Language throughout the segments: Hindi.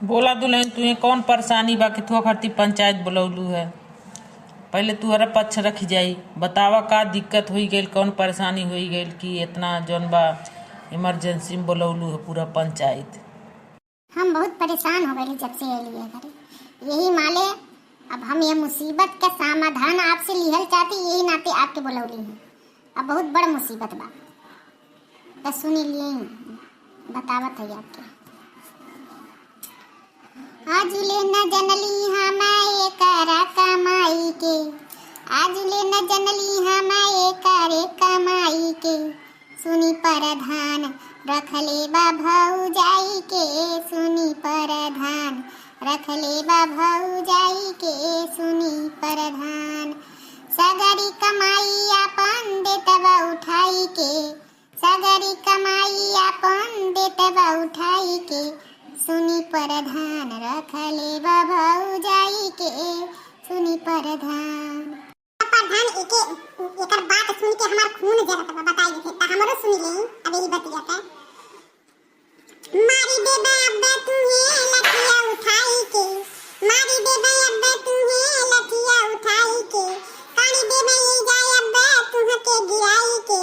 बोला दुल्हन तुहे कौन परेशानी बा कि तू खरती पंचायत बुलौलू है। पहले तुहरा पक्ष रख जाई, बतावा का दिक्कत हुई गई, कौन परेशानी हुई गई कि इतना जौन बा इमरजेंसी में बुलौलू है पूरा पंचायत। हम बहुत परेशान हो गए जब से ये लिए घरे यही माले। अब हम ये मुसीबत का समाधान आपसे लिहल चाहती, यही नाते आपके बुलौली हैं। अब बहुत बड़ा मुसीबत बा, तो सुनी लिए बतावत है आपके। आज ले न जनली हम एकरा कमाई के, आज ले न जनली हम एकरे कमाई के। सुनी परधान रखले बा भौजाई के, सुनी परधान रखले बा भौजाई के, सुनी परधान। सगरी कमाई अपन देतबा उठाई के, सगरी कमाई अपन देतबा उठाई के। सुनी परधान रखले बा भौजाई के, सुनी परधान। प्रधान एके एकर बात सुन के हमार खून जरत बा। बताई दे त हमरो सुन ले। अब यही बतिया का मारी देबे अब्बे तुहे लठिया उठाई के, मारी देबे अब्बे तुहे लठिया उठाई के। कानी देबे ये जाय अब्बे तुह के गिराई के,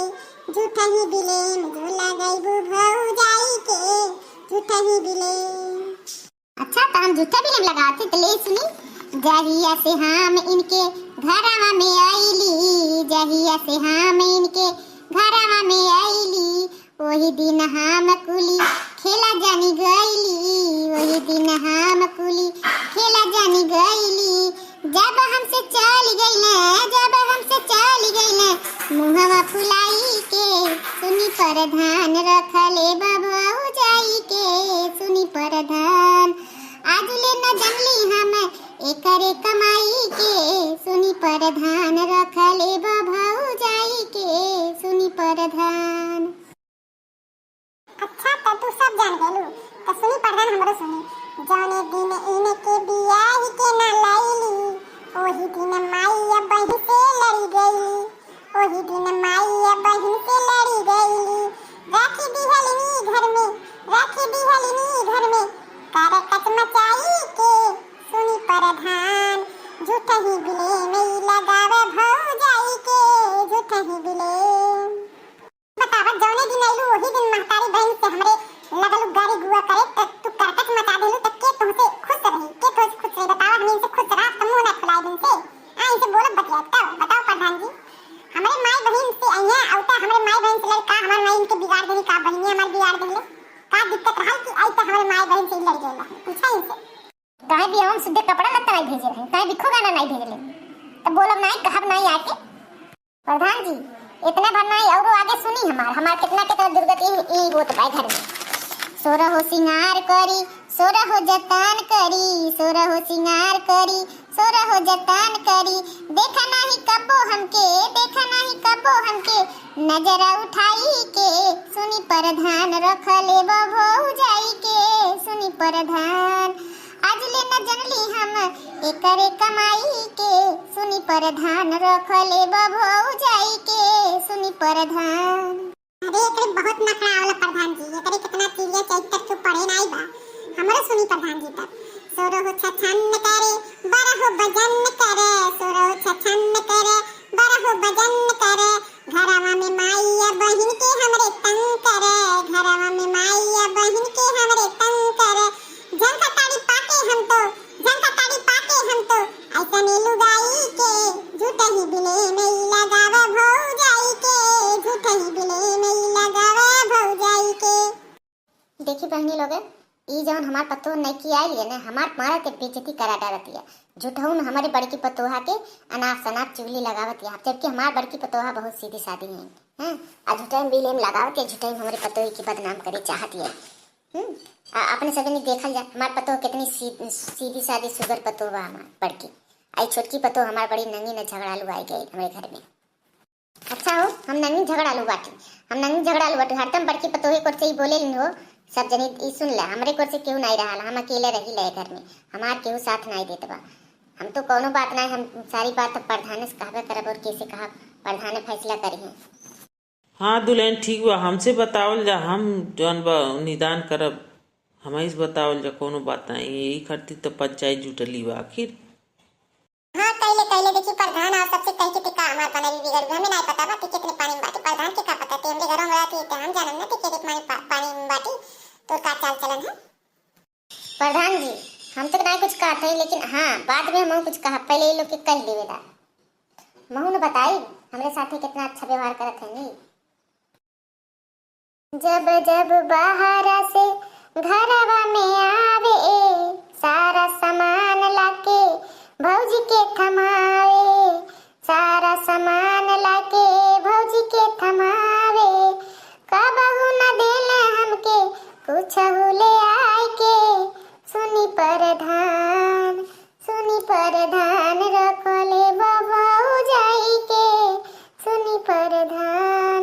झूठा ही बिलेम झूला गईबू भौजाई के, झूठा ही बिलेम। अच्छा तो हम झूठा बिलेम लगाते तो ले सुनी। जहिया से हम इनके घरवा में आईली, जहिया से हम इनके घरवा में आईली, वही दिन हम कुली खेला जानी गईली, वही दिन हम कुली खेला जानी गईली। जब हमसे चल गई ना, जब हमसे चल गई ना, मुहवा फुलाई के। सुनी परधान रखले बा भौजाई के, सुनी परधान। आज ले न जनली हम एकरे कमाई के, सुनी परधान रखले बा भौजाई के, सुनी परधान। अच्छा तो तू सब जान गेलू, तो सुनी परधान हमरो सुनी। जाने दिन इने के बियाह के ना लाईली, ओही दिन माईया बहिन से लड़ी गई, ओही दिन माईया बहिन से लड़ी गई। राखी दिहलनी घर में, राखी दिहलनी घर में, करकट मचाई के। सुनी परधान झूठा ही बिले में लगावे भौजाई के, झूठा ही बिले। बतावा जौने दिन आइलू वही दिन महतारी बहन से हमरे लगलू गाड़ी गुआ करे, तक तू करकट मचा देलू, तक के तुमसे खुश रही, के तुझ खुश रही। बतावा हम इनसे खुश रहा तो मुंह ना खुलाई दिन से आ इनसे बोलब बतिया। बताओ प्रधान जी, हमरे माई बहन से आइया औता हमरे माई बहन से लड़का हमर माई इनके बिगाड़ देनी, का बहनी हमर बिगाड़ देले, का दिक्कत रहल कि आई त हमरे माई बहन से लड़ गेला। पूछा इनसे काहे भी हम सीधे कपड़ा लत्ता नहीं भेजे रहे, काहे बिखो गाना नहीं भेजले, तब बोलब नहीं कहब नहीं आके। प्रधान जी इतना भर नहीं और आगे सुनी हमार कितना कितना दुर्गति ई होत बा घर में। सोरा हो सिंगार करी, सोरा हो जतान करी, सोरा हो सिंगार करी, सोरा हो जतान करी। देखा नहीं कबो हमके, देखा नहीं कबो हमके, नजर उठाई के। सुनी परधान रखले बा भौजाई के, सुनी परधान। आज ले न जनली हम एकरे कमाई के, सुनी परधान रखले बा भौजाई के, सुनी परधान। अरे एकरे बहुत नखरा वाला प्रधान जी, एकरे कितना चीजे चाहिए तक तू पढ़े नहीं बा। हमरो सुनी प्रधान जी तक सोरो हो छछन करे, बड़ा हो भजन करे, सोरो हो छछन करे, बड़ा हो भजन करे। घरवा में माईया बहिन के हमरे तंग करे, घरवा में माईया बहिन के हमरे तंग करे। झंका ताड़ी पाके हम तो, झंका ताड़ी पाके हम तो, ऐसा ने लुगाई के। झूठा ही बिले में लगावा भौजाई के, झूठा ही बिले में लगावा भौजाई के। देखी बहनी लोगे ई जौन हमार पतो नहीं की आई है ना, हमार मारा के बेइज्जती करा डालती है। झूठौन हमारी बड़की पतोहा के अनाप शनाप चुगली लगावत है, जबकि हमार बड़की पतोहा बहुत सीधी सादी है। हैं आ झूठैन बिलेम लगावत है, झूठैन हमारे पतोही की बदनाम करे चाहती है। अपने सबने देखल जा हमार पतो कितनी सीधी सादी सुगर पतो बा हमार बड़की। आई छोटकी पतो हमार बड़ी नंगी न झगड़ालू आई गई हमारे घर में। अच्छा हो हम नंगी झगड़ालू बाटी, हम नंगी झगड़ालू बाटी, हरदम बड़की पतोही कोर से ही बोले हो। सब जनी ई सुन ले, हमरे कोर से क्यों नहीं रहा, हम अकेले रही ले घर में, हमार केहू साथ नहीं देत बा। हम तो कोनो बात नहीं, हम सारी बात प्रधान से कहबे करब और कैसे कहा प्रधान फैसला करी। हाँ दुल्हन ठीक बा, हमसे बतावल जा, हम जौन बा निदान करब हमाइस बतावल जा कोनो बात नहीं, यही खातिर तो पंचायत जुटली बा आखिर। हाँ कैले कैले देखी प्रधान और सबसे कह के टिका हमार बनाई बिगड़ गई, हमें नहीं पता बा कि कितने पानी में बाटी, प्रधान के का पता ते हमरे घरों में रहती तो हम जानन ना कि कितने पानी में बाटी तो का चाल चलन है। प्रधान जी हम तो नहीं कुछ कहते हैं, लेकिन हाँ बाद में हम कुछ कहा, पहले ये लोग के कह देवेदा महू ने बताई हमरे साथे कितना अच्छा व्यवहार करत है नी। जब जब बाहर से घरवा में आवे सारा सामान लाके भौजी के थमावे, सारा सामान लाके भौजी के थमावे, कबहू न देले हमके कुछ ले आए के, सुनी प्रधान रखले बबू जाई के, सुनी प्रधान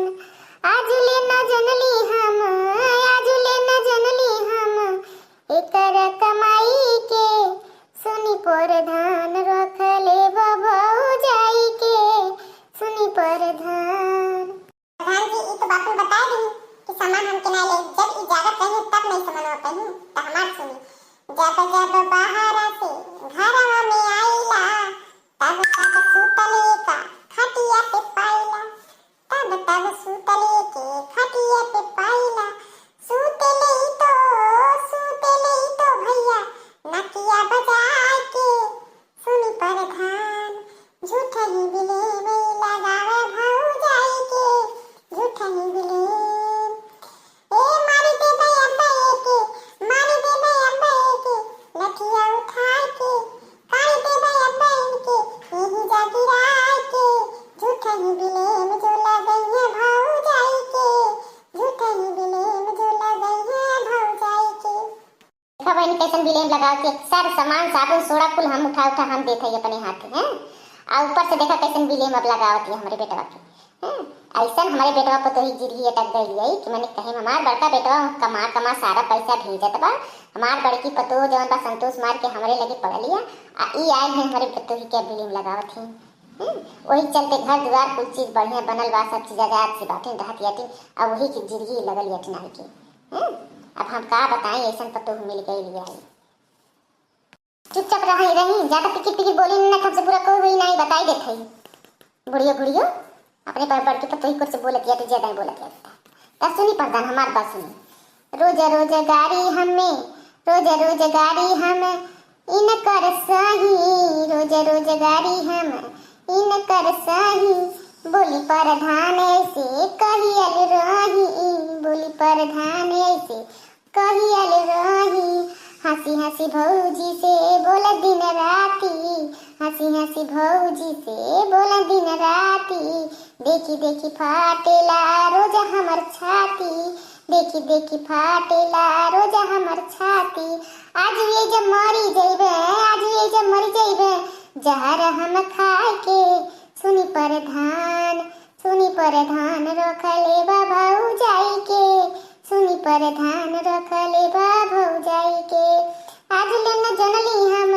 आज ले न जनली हम एकर कमाई के, सुनी प्रधान रखले बबू जाई के, सुनी प्रधान। प्रधान जी ये तो बात में बता दी कि सामान हमके ना ले, जब इजाजत कहीं तब नहीं सामान कहीं तो हमार सुनी। जब जब बाहर से घरवा में आईला तब तब सुतले का खटिया पे पाइला, तब तब सुतले के खटिया पे पाइला, सुतले तो भैया नकिया बजा के, सुनी प्रधान झूठा ही बिले में लगावे भौजाई के, झूठा ही बिले ए मारी दे भाई अब्बा के, मारी दे भाई अब्बा के, लठिया उठा के काई दे भाई अब्बा के, यही जा गिरा के, झूठा ही बिले में जो लगई है भौजाई के, झूठा ही बिले में जो लगई है भौजाई के। देखा बहन कैसन बिलेम लगाओ के सारा सामान साबुन सोडा कुल हम उठा हम देते हैं अपने हाथ हैं, और ऊपर से देखा कैसन बिलेम अब लगावती है हमारे बेटवा के हैं। ऐसा हमारे बेटवा पर तो ही जिरही अटक गई है कि मैंने कहे हमार बड़का बेटवा कमा सारा पैसा भेजत बा, हमार बड़की पतो जवन बा संतोष मार के हमारे लगे पड़ लिया आ ई आए हैं हमारे पतो ही के बिलेम लगावत हैं। वही चलते घर द्वार कुल चीज बढ़िया बनल बा, सब चीज आजाद से बाटे रहती आती, अब वही की जिरही लगल यटनाई के हैं। अब हम का बताएं ऐसा पतो मिल गई लिया, चुपचाप रही ज्यादा पिकी पिकी बोली ना, हमसे पूरा कोई हुई नहीं बताई देते ही बुढ़ियो अपने पर बढ़ के पतो ही कुछ से बोलत या तो ज्यादा ही बोलत या सुनी प्रधान हमार बात सुनी। रोज गाड़ी हम इन कर सही, रोज गाड़ी हम इन कर सही, बोली प्रधान ऐसे कहियल रही, बोली प्रधान ऐसे कहियल रही, हंसी हंसी भौजी से बोला दिन राती, हंसी हंसी भौजी से बोला दिन राती, देखी देखी फाटेला रोजा हमर छाती, देखी देखी फाटेला रोजा हमर छाती, आज ये जब मरी जइबे, आज ये जब मरी जइबे जहर हम खाए के, सुनी प्रधान रखले बा भौजाई के, सुनी प्रधान रखले बा भौजाई के, आज ले न जनली हम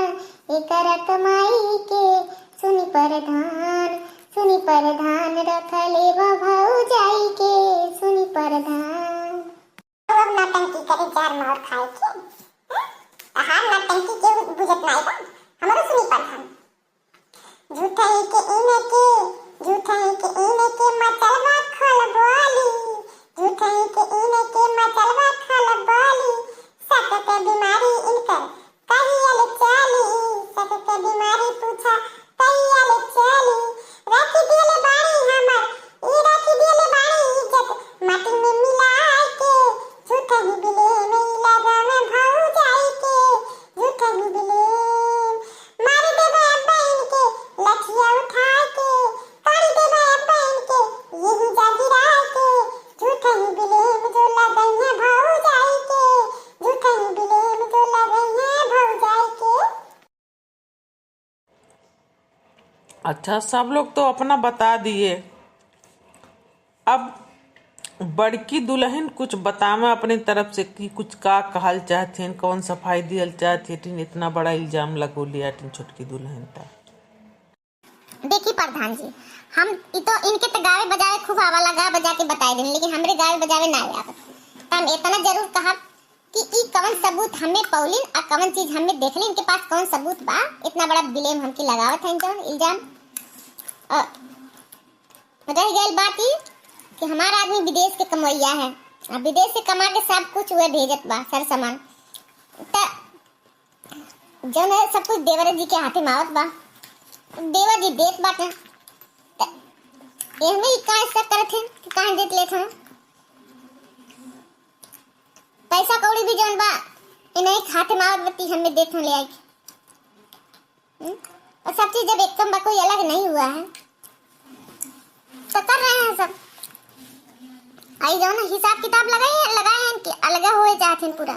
एकर कमाई के, सुनी प्रधान रखले बा भौजाई के, सुनी प्रधान। अब नौटंकी करे जार मोहर खाए के हार नौटंकी के बुझत नहीं बा हमारा सुनी प्रधान। झूठा ही के इने के मचलवा खोल बोली, झूठा ही के इने के मचलवा खोल बोली, सतत बीमारी इनकर कहियल चली, सतत बीमारी पूछा कहियल चली, रखी दिले बाड़ी हमर ई रखी दिले बाड़ी इज्जत माटी में मिलाए के, झूठा ही बिले में लगा में भौजाई के, झूठा ही बिले मारी दे भाई अब्बा इनके, लठिया उठा के काड़ी दे भाई अब्बा इनके, यही जा गिरा के, झूठा ही बिले में जो लगई है भौजाई के, झूठा ही बिले में जो लगई है भौजाई के। अच्छा सब लोग तो अपना बता दिए, अब बड़की दुल्हन कुछ बतावे अपने तरफ से कि कुछ का कहल चाहथिन, कौन सफाई दियल चाहथिन, इतना बड़ा इल्जाम लगो लिया छोटकी दुल्हन तक। देखी प्रधान जी हम इनके तो गावे बजावे खूब आवाला गा बजा के बताए दें, लेकिन हमरे गावे बजावे ना आवे। हम इतना जरूर कहा कि ई कौन सबूत हमें पौलिन और कौन चीज हमें देखले, इनके पास कौन सबूत बा। इतना बड़ा ब्लेम हमके लगावत है जौन इल्जाम। रह गई बात ई कि हमारा आदमी विदेश के कमैया है, अब विदेश से कमा के सब कुछ वह भेजत बा, सर सामान जौन है सब कुछ देवर जी के हाथे में आवत बा, देवर जी देत बाटे। एहमे ही का ऐसा करत है कि काहे देत लेत हैं। पैसा कौड़ी भी जौन बा इन्हें खाते में आवत बत्ती हमें देत ले आई। और सब चीज जब एकदम बा कोई अलग नहीं हुआ है तो कर रहे हैं सब। आई जाओ ना हिसाब किताब लगाए हैं इनके अलग हुए चाहते हैं पूरा।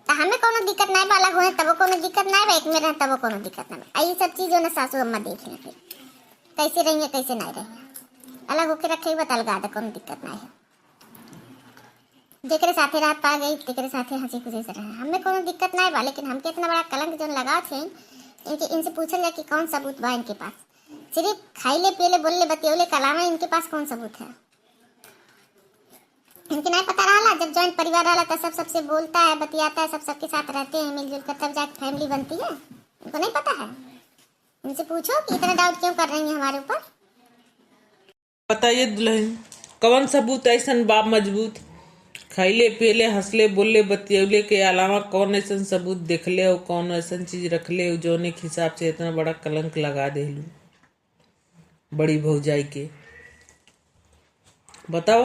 तो हमें कोनो दिक्कत नहीं बा, अलग हुए तब कोनो दिक्कत नहीं बा, एक में रहे तब कोनो दिक्कत नहीं बा। आई सब चीज जो ना सासू अम्मा देख लें फिर कैसे रहेंगे कैसे नहीं रहेंगे। अलग होके रखे बता अलगा दे, कोनो दिक्कत नहीं है। जेकरे साथे रात पा गई तेकरे साथे हंसी खुशी से रहे, हमें कोनो दिक्कत नहीं बा। लेकिन हमके इतना बड़ा कलंक जो लगा थे इनसे पूछल जाए कि कौन सबूत बा इनके पास। सिर्फ खाइले पियले बोलले बतियोले कलाम है, इनके पास कौन सबूत है। इनके नहीं पता रहा जब जॉइंट परिवार रहा तो सब सबसे बोलता है बतियाता है, सब सबके साथ रहते हैं मिलजुल कर, तब जाके फैमिली बनती है। इनको नहीं पता है। इनसे पूछो कि इतना डाउट क्यों कर रही है हमारे ऊपर। बताइए दुल्हन कौन सबूत ऐसा बाप मजबूत, खाइले पियले हंसले बोलले बतियौले के अलावा कौन ऐसा सबूत देखले और कौन ऐसा चीज रखले जोने के हिसाब से इतना बड़ा कलंक लगा देलू बड़ी भौजाई के। बताओ।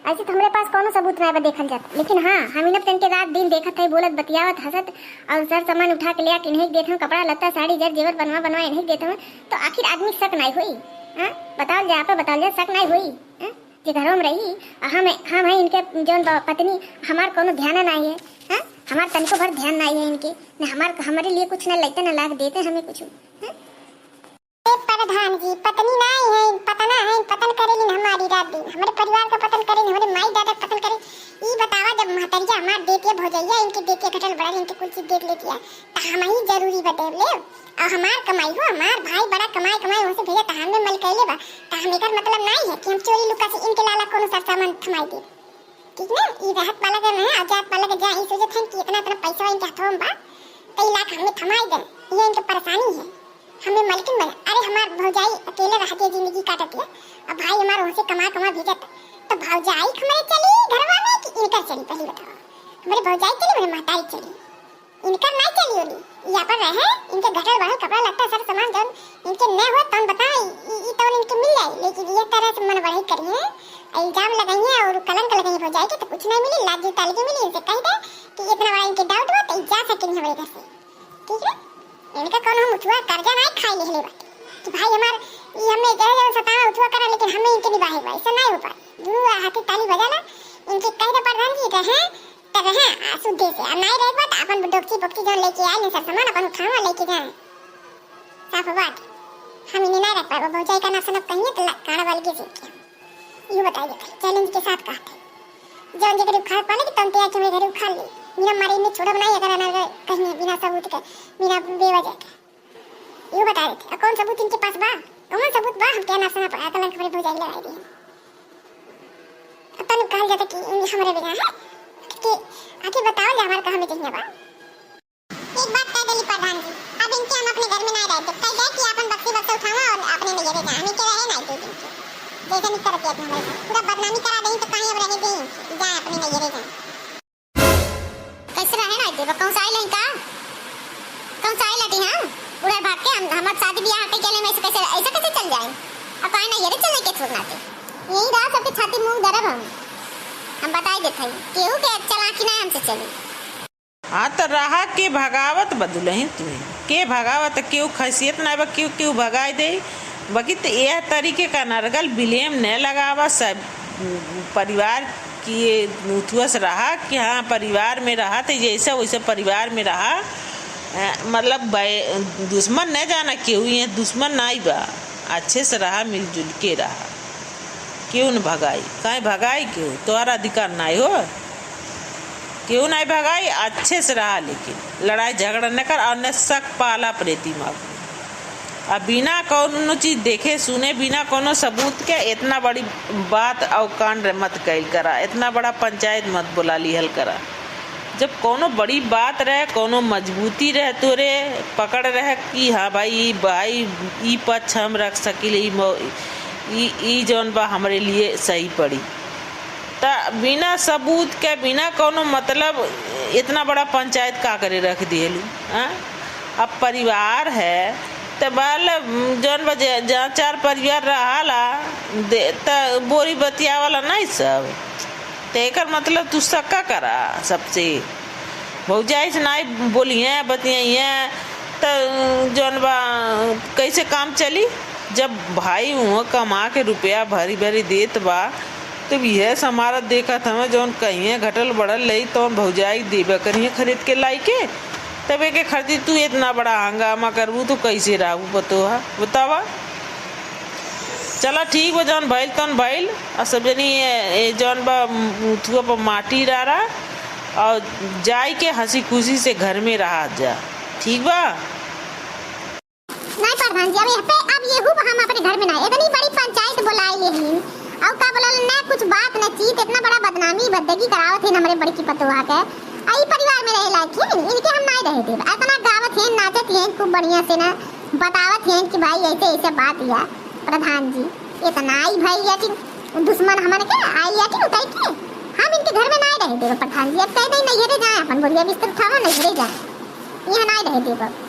ऐसे तो हमारे पास कोनो सबूत नहीं बा देखल जाता। लेकिन हाँ हम इन पेन के रात दिन देखत है बोलत बतियावत हंसत और सर सामान उठा के लिया कि नहीं देत हम, कपड़ा लत्ता साड़ी जर जेवर बनवा नहीं देत हम, तो आखिर आदमी शक नहीं हुई। हां बताओ जा पे बताओ जा शक नहीं हुई। हां जे घरों में रही हम है इनके जौन पत्नी, हमार कोनो ध्यान नहीं है। हां हमार तनको भर ध्यान नहीं है इनके, न हमारे लिए कुछ न लेते न लाग देते हमें कुछ। प्रधान जी पत्नी नहीं है, पतना है, पतन करेगी हमारी रात दिन, हमारे परिवार का पतन करेगी, हमारे माई दादा का पतन करे। ई बतावा जब महतरिया हमार देतिया भौजैया इनके देतिया घटल बड़ा इनके कुछ चीज देख लेती है तो हम ही जरूरी बतेव ले। और हमार कमाई हो, हमार भाई बड़ा कमाई हो से भेजा तो हमें मल कैले बा, तो हम एकर मतलब नहीं है कि हम चोरी लुका से इनके लाला कोनो सर सामान थमाई दे। ठीक ना, ई रहत वाला के नहीं आजाद वाला के जा ई सोचत हैं कि इतना पैसा इनके हाथों में बा तो लाख हमें थमाई दे। ये इनके परेशानी है, हमें मलकिन बना। अरे हमार भौजाई अकेले रहती है जिंदगी काटती है और भाई हमार वहाँ से कमा भेजत, तो भौजाई हमारे चली घरवा में कि इनकर चली पहले बताओ। हमारे भौजाई चली हमारे महतारी चली, इनकर नहीं चली होली। यहाँ पर रहे इनके घटल बढ़ल कपड़ा लगता सर सामान जब इनके न हो तो बताए ये तो इनके मिल जाए। लेकिन ये तरह से मन बढ़ाई करिए इल्जाम लगाइए और कलंक लगाइए भौजाई के तो कुछ नहीं मिली, लाज जूता लगी मिली। इनसे कह दे कि इतना बड़ा इनके डाउट हुआ तो जा सकेंगे हमारे घर से। ठीक है, इनका कौन हम उठवा कर्जा नहीं खाई ले ले बात कि भाई हमार ये हमें जरा सतावा उठवा करा लेकिन हमें इनके निभाए हुआ ऐसा नहीं हो पाए। दू हाथी ताली बजाना इनके कह दे प्रधान जी रहे तो रहे शुद्धे से नहीं रहे बात अपन डोकची बोकची जो लेके आए न सर सामान अपन उठावा लेके जाए साफ बात। हम इन्हें नहीं रख पाए भौजाई का ना सनब कहिए तो काड़ा वाली के सीख ये बताइए चैलेंज के साथ कहते जो जगह उखाड़ पाले कि तुम तैयार तुम्हें घर उखाड़ ले मेरा मारे इन्हें छोड़ा बनाई अगर अगर कहीं बिना सबूत के बिना बेवजह के। ये बता देते कौन सबूत इनके पास बा, कौन सबूत बा हम क्या ना सुना पड़ा कलंक हमारी भौजाई लगाई दी। अपन कहा जाता कि हमारे बिना है कि आके बताओ जा हमारे कहां में चाहिए बा। एक बात कह देली प्रधान जी अब इनके हम अपने घर में नहीं रहते कह दे कि अपन बक्सी बक्सा उठावा और अपने में ये जा हमें के रहे नहीं दो दिन के जैसे नहीं करते अपने हमारे पूरा बदनामी करा दें तो कहीं अब रहे दें जा अपने में ये जा कैसे रहे ना देवा कौन सा आई नहीं का कौन सा आई लटी हां उड़ा भाग के हम हमार शादी ब्याह के केले में ऐसे कैसे चल जाए अब काहे ना ये चलने के छोड़ना थे यही रहा सबके छाती मुंह दरब हम बताई देते हैं केहू के चलाकी ना हमसे चली। हाँ तो रहा के भगावत बदुलही तुम्हें के भगावत क्यों खैसियत ना क्यों क्यों भगाई दे बाकी तो यह तरीके का नरगल बिलेम न लगावा सब परिवार की उठुअस रहा कि हाँ परिवार में रहा तो जैसा वैसे परिवार में रहा मतलब दुश्मन न जाना क्यों ये दुश्मन नहीं बा अच्छे से रहा मिलजुल के रहा क्यों न भगाई कहीं भगाई क्यों तुम्हारा अधिकार नहीं हो क्यों नहीं भगाई अच्छे से रहा लेकिन लड़ाई झगड़ा न कर और न शक पाला प्रेती माँ अब बिना कोनो चीज देखे सुने, बिना कोनो सबूत के इतना बड़ी बात और कांड मत कैल करा, इतना बड़ा पंचायत मत बुला लिहल करा। जब कोनो बड़ी बात रहे, कोनो मजबूती रहे, तोरे पकड़ रहे कि हाँ भाई ई पक्ष हम रख सकिले, ई जौन बा हमारे लिए सही पड़ी, त बिना सबूत के, बिना कोनो मतलब इतना बड़ा पंचायत का करे रख दिएलू। अब परिवार है तो बाल जौन बजे जहाँ 4 परिवार रहाला त बोरी बतिया वाला नहीं सब, तो एक मतलब तू सक्का करा सबसे भौजाई से नहीं बोलिए बतियाइए तो जौन बा कैसे काम चली। जब भाई हुआ कमा के रुपया भरी भरी देत बा तो यह समारत देखा था जौन कहीं घटल बढ़ल लई तो भौजाई देवे करिए खरीद के लाई के, तबे के खरीदी तू इतना बड़ा हंगामा करबू तो कैसे रहू बतावा। चला ठीक बा, जौन भइल तौन भइल। और सब जनी जौन बा मुथुआ पर माटी डारा और जाई के हंसी खुशी से घर में रहा जा, ठीक बा। नहीं प्रधान जी, अब ये हम अपने घर में ना इतनी बड़ी पंचायत बुलाई लेहिन और का बोला ना कुछ बात न चीत, इतना बड़ा बदनामी बदगी करावत है हमरे बड़की पतोहा के। आई परिवार में रहे लायक है इनके, हम नहीं रहे थे। इतना गावत है, नाचत है खूब बढ़िया से ना, बतावत है कि भाई ऐसे ऐसे बात या प्रधान जी इतना आई भाई या कि दुश्मन हमारे के आई या कि उताई के हम इनके घर में नहीं रहे थे प्रधान जी। अब कह दे नहीं रहे जाए अपन बोलिए बिस्तर उठाओ नहीं रहे जाए, यहाँ नहीं रहे थे।